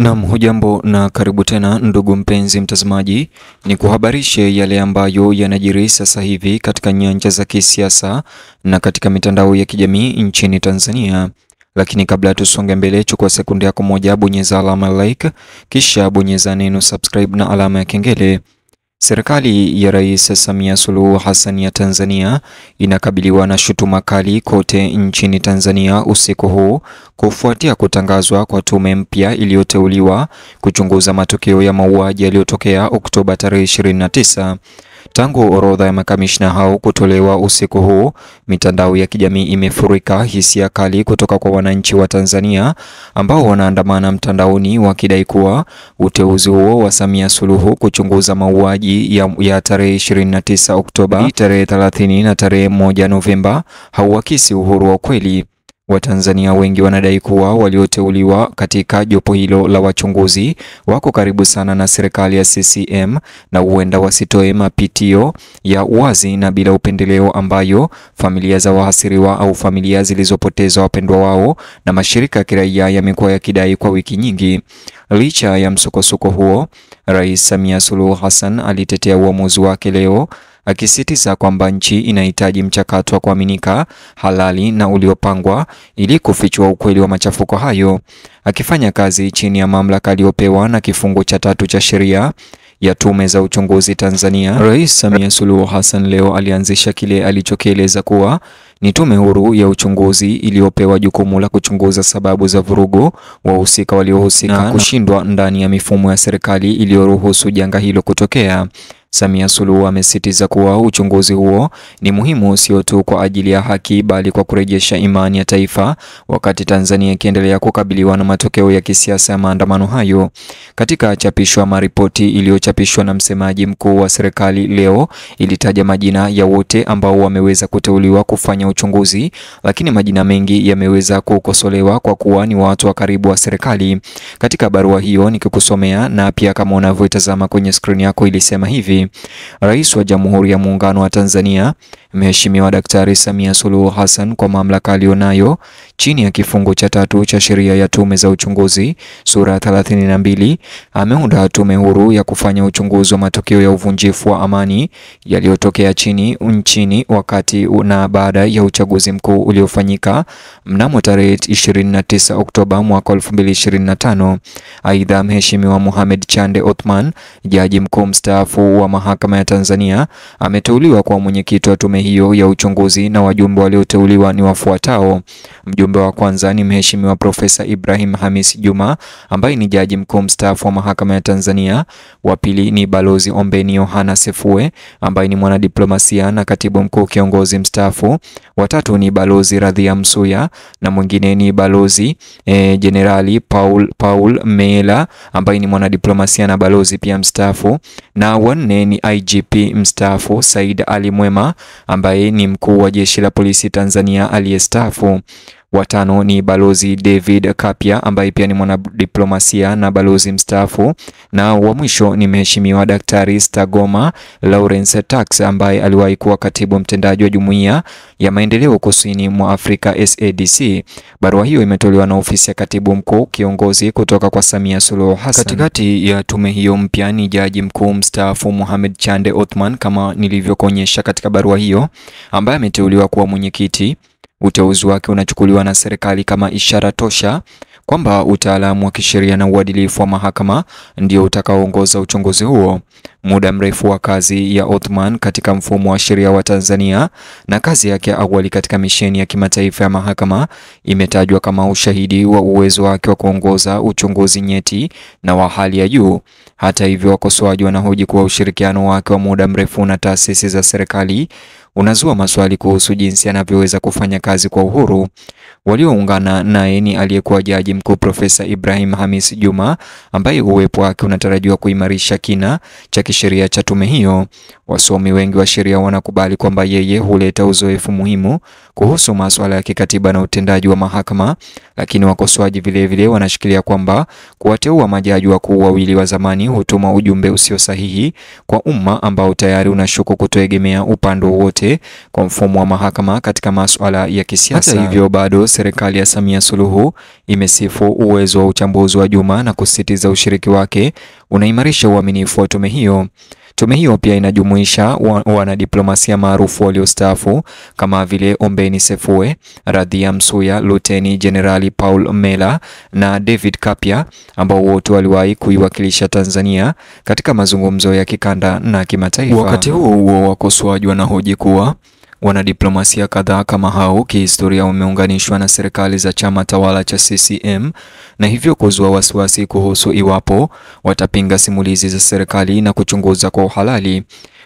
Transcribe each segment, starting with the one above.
Naam, hujambo na karibu tena ndugu mpenzi mtazamaji, ni kuhabarishe yale ambayo yanajiri sasa hivi katika nyanja za kisiasa na katika mitandao ya kijamii nchini Tanzania. Lakini kabla tusonge mbele, chukua sekunde yako moja, bonyeza alama like, kisha bonyeza neno subscribe na alama ya kengele. Serikali ya Rais Samia Suluhu Hassan ya Tanzania inakabiliwa na shutuma kali kote nchini Tanzania usiku huu kufuatia kutangazwa kwa tume mpya iliyoteuliwa kuchunguza matukio ya mauaji yaliyotokea Oktoba tarehe 29. Tangu orodha ya makamishna hao kutolewa usiku huu, mitandao ya kijamii imefurika hisia kali kutoka kwa wananchi wa Tanzania ambao wanaandamana mtandaoni wakidai kuwa uteuzi huo wa Samia Suluhu kuchunguza mauaji ya tarehe 29 Oktoba, tarehe 30 na tarehe 1 Novemba hauakisi uhuru wa kweli. Watanzania wengi wanadai kuwa walioteuliwa katika jopo hilo la wachunguzi wako karibu sana na serikali ya CCM na huenda wasitoe mapitio ya wazi na bila upendeleo ambayo familia za wahasiriwa au familia zilizopoteza wapendwa wao na mashirika ya kiraia yamekuwa yakidai kwa wiki nyingi. Licha ya msukosuko huo, Rais Samia Suluhu Hassan alitetea uamuzi wake leo, akisisitiza kwamba nchi inahitaji mchakato wa kuaminika, halali na uliopangwa ili kufichua ukweli wa machafuko hayo. Akifanya kazi chini ya mamlaka aliyopewa na kifungu cha 3 cha sheria ya tume za uchunguzi Tanzania, Rais Samia Suluhu Hassan leo alianzisha kile alichokieleza kuwa ni tume huru ya uchunguzi iliyopewa jukumu la kuchunguza sababu za vurugu, wahusika waliohusika na kushindwa ndani ya mifumo ya serikali iliyoruhusu janga hilo kutokea. Samia Suluhu amesisitiza kuwa uchunguzi huo ni muhimu sio tu kwa ajili ya haki bali kwa kurejesha imani ya taifa wakati Tanzania ikiendelea kukabiliwa na matokeo ya kisiasa ya maandamano hayo. Katika chapisho ama ripoti iliyochapishwa na msemaji mkuu wa serikali leo, ilitaja majina ya wote ambao wameweza kuteuliwa kufanya uchunguzi, lakini majina mengi yameweza kukosolewa kwa kuwa ni watu wa karibu wa serikali. Katika barua hiyo nikikusomea na pia kama unavyotazama kwenye screen yako, ilisema hivi: Rais wa Jamhuri ya Muungano wa Tanzania Mheshimiwa Daktari Samia Suluhu Hassan kwa mamlaka alionayo chini ya kifungu cha 3 cha sheria ya tume za uchunguzi sura 32 ameunda tume huru ya kufanya uchunguzi wa matukio ya uvunjifu wa amani yaliyotokea nchini wakati na baada ya uchaguzi mkuu uliofanyika mnamo tarehe 29 Oktoba mwaka 2025. Aidha, Mheshimiwa Mohamed Chande Othman, jaji mkuu mstaafu wa Mahakama ya Tanzania, ameteuliwa kwa mwenyekiti wa tume hiyo ya uchunguzi na wajumbe walioteuliwa ni wafuatao. Mjumbe wa kwanza ni Mheshimiwa Profesa Ibrahim Hamis Juma ambaye ni jaji mkuu mstaafu wa Mahakama ya Tanzania. Wa pili ni Balozi Ombeni Yohana Sefue ambaye ni mwanadiplomasia na katibu mkuu kiongozi mstaafu. Wa tatu ni Balozi Radhia Msuya na mwingine ni Balozi Generali Paul Meela ambaye ni mwanadiplomasia na balozi pia mstaafu. Na wanne ni IGP mstaafu Said Ali Mwema ambaye ni mkuu wa Jeshi la Polisi Tanzania aliyestaafu. Watano ni Balozi David Kapia ambaye pia ni mwanadiplomasia na balozi mstaafu, na wa mwisho ni Mheshimiwa Daktari Stagoma Lawrence Tax ambaye aliwahi kuwa katibu mtendaji wa Jumuiya ya Maendeleo Kusini mwa Afrika SADC. Barua hiyo imetolewa na ofisi ya katibu mkuu kiongozi kutoka kwa Samia Suluhu Hassan. Katikati ya tume hiyo mpya ni jaji mkuu mstaafu Mohamed Chande Othman kama nilivyokuonyesha katika barua hiyo, ambaye ameteuliwa kuwa mwenyekiti. Uteuzi wake unachukuliwa na serikali kama ishara tosha kwamba utaalamu wa kisheria na uadilifu wa mahakama ndio utakaoongoza uchunguzi huo. Muda mrefu wa kazi ya Othman katika mfumo wa sheria wa Tanzania na kazi yake awali katika misheni ya kimataifa ya mahakama imetajwa kama ushahidi wa uwezo wake wa kuongoza uchunguzi nyeti na wa hali ya juu. Hata hivyo, wakosoaji wanahoji kuwa ushirikiano wake wa muda mrefu na taasisi za serikali unazua maswali kuhusu jinsi anavyoweza kufanya kazi kwa uhuru. Walioungana naye ni aliyekuwa jaji mkuu Profesa Ibrahim Hamis Juma ambaye uwepo wake unatarajiwa kuimarisha kina cha kisheria cha tume hiyo. Wasomi wengi wa sheria wanakubali kwamba yeye huleta uzoefu muhimu kuhusu masuala ya kikatiba na utendaji wa mahakama, lakini wakosoaji vile wanashikilia kwamba kuwateua majaji wakuu wawili wa zamani hutuma ujumbe usio sahihi kwa umma ambao tayari unashuku kutoegemea upande wote kwa mfumo wa mahakama katika masuala ya kisiasa. Hata hivyo, bado serikali ya Samia Suluhu imesifu uwezo wa uchambuzi wa Juma na kusisitiza ushiriki wake unaimarisha uaminifu wa tume hiyo. Tume hiyo pia inajumuisha wanadiplomasia maarufu waliostaafu kama vile Ombeni Sefue, Radhia Msuya, Luteni Jenerali Paul Mela na David Kapia ambao wote waliwahi kuiwakilisha Tanzania katika mazungumzo ya kikanda na kimataifa. Wakati huo wakosoaji wanahoji kuwa wanadiplomasia kadhaa kama hao kihistoria wameunganishwa na serikali za chama tawala cha CCM na hivyo kuzua wasiwasi kuhusu iwapo watapinga simulizi za serikali na kuchunguza kwa uhalali.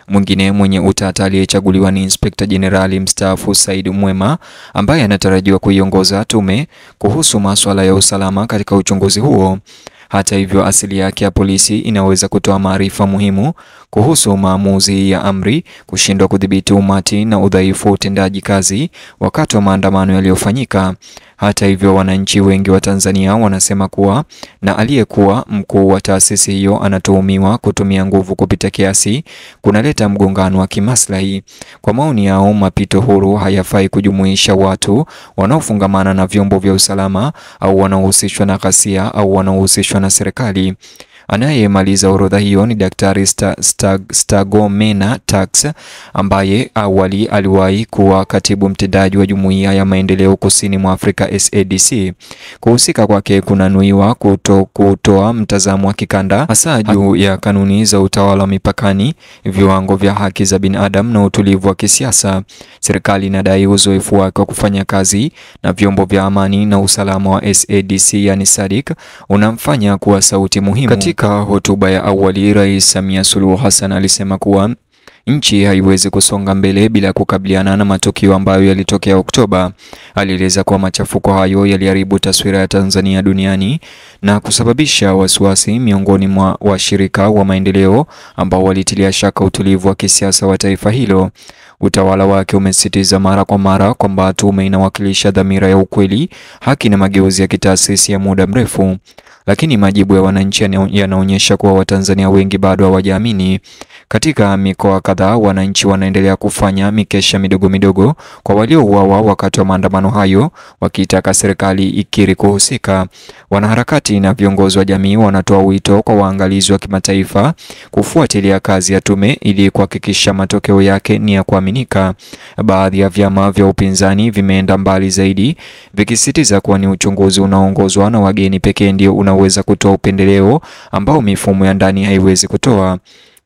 Mwingine mwenye utata aliyechaguliwa ni Inspekta Jenerali mstaafu Said Mwema ambaye anatarajiwa kuiongoza tume kuhusu masuala ya usalama katika uchunguzi huo. Hata hivyo, asili yake ya polisi inaweza kutoa maarifa muhimu kuhusu maamuzi ya amri, kushindwa kudhibiti umati na udhaifu wa utendaji kazi wakati wa maandamano yaliyofanyika. Hata hivyo, wananchi wengi wa Tanzania wanasema kuwa na aliyekuwa mkuu wa taasisi hiyo anatuhumiwa kutumia nguvu kupita kiasi kunaleta mgongano wa kimaslahi. Kwa maoni yao, mapito huru hayafai kujumuisha watu wanaofungamana na vyombo vya usalama au wanaohusishwa na ghasia au wanaohusishwa na serikali. Anayemaliza orodha hiyo ni Daktari Stergomena Tax ambaye awali aliwahi kuwa katibu mtendaji wa Jumuiya ya Maendeleo Kusini mwa Afrika SADC. Kuhusika kwake kunanuiwa kutoa mtazamo wa kikanda hasa juu ya kanuni za utawala wa mipakani, viwango vya haki za binadamu na utulivu wa kisiasa. Serikali inadai uzoefu wake wa kufanya kazi na vyombo vya amani na usalama wa SADC yani SADC unamfanya kuwa sauti muhimu. Katika hotuba ya awali, Rais Samia Suluhu Hassan alisema kuwa nchi haiwezi kusonga mbele bila kukabiliana na matukio ambayo yalitokea Oktoba. Alieleza kuwa machafuko hayo yaliharibu taswira ya Tanzania duniani na kusababisha wasiwasi miongoni mwa washirika wa maendeleo ambao walitilia shaka utulivu wa kisiasa wa taifa hilo. Utawala wake umesisitiza mara kwa mara kwamba tume inawakilisha dhamira ya ukweli, haki na mageuzi ya kitaasisi ya muda mrefu. Lakini majibu ya wananchi yanaonyesha kuwa Watanzania wengi bado hawajaamini. Katika mikoa kadhaa, wananchi wanaendelea kufanya mikesha midogo midogo kwa waliouawa wakati wa maandamano hayo, wakitaka serikali ikiri kuhusika. Wanaharakati na viongozi wa jamii wanatoa wito kwa waangalizi wa kimataifa kufuatilia kazi ya tume ili kuhakikisha matokeo yake ni ya kuaminika. Baadhi ya vyama vya upinzani vimeenda mbali zaidi, vikisisitiza kuwa ni uchunguzi unaoongozwa na wageni pekee ndio unaweza kutoa upendeleo ambao mifumo ya ndani haiwezi kutoa.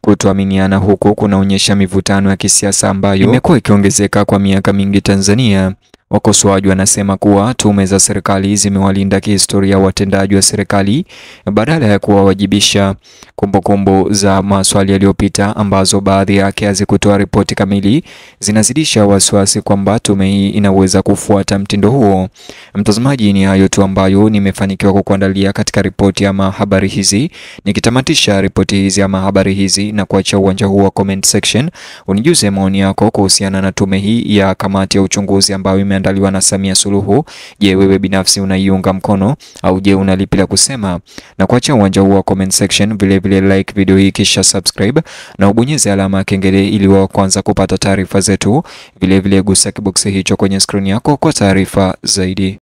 Kutoaminiana huko kunaonyesha mivutano ya kisiasa ambayo imekuwa ikiongezeka kwa miaka mingi Tanzania. Wakosoaji wanasema kuwa tume za serikali zimewalinda kihistoria watendaji wa serikali badala ya kuwawajibisha. Kumbukumbu za maswali yaliyopita ambazo baadhi yake hazikutoa ripoti kamili zinazidisha wasiwasi kwamba tume hii inaweza kufuata mtindo huo. Mtazamaji, ni hayo tu ambayo nimefanikiwa kukuandalia katika ripoti ama habari hizi. Nikitamatisha ripoti hizi ama habari hizi na kuacha uwanja huu wa comment section, unijuze maoni yako kuhusiana na tume hii ya kamati ya uchunguzi ambayo imeandaliwa na Samia Suluhu. Je, wewe binafsi unaiunga mkono au je una lipi la kusema? Na kuacha uwanja huu wa comment section, vile like video hii kisha subscribe na ubonyeze alama ya kengele ili wa kwanza kupata taarifa zetu. Vile gusa kiboksi hicho kwenye screen yako kwa taarifa zaidi.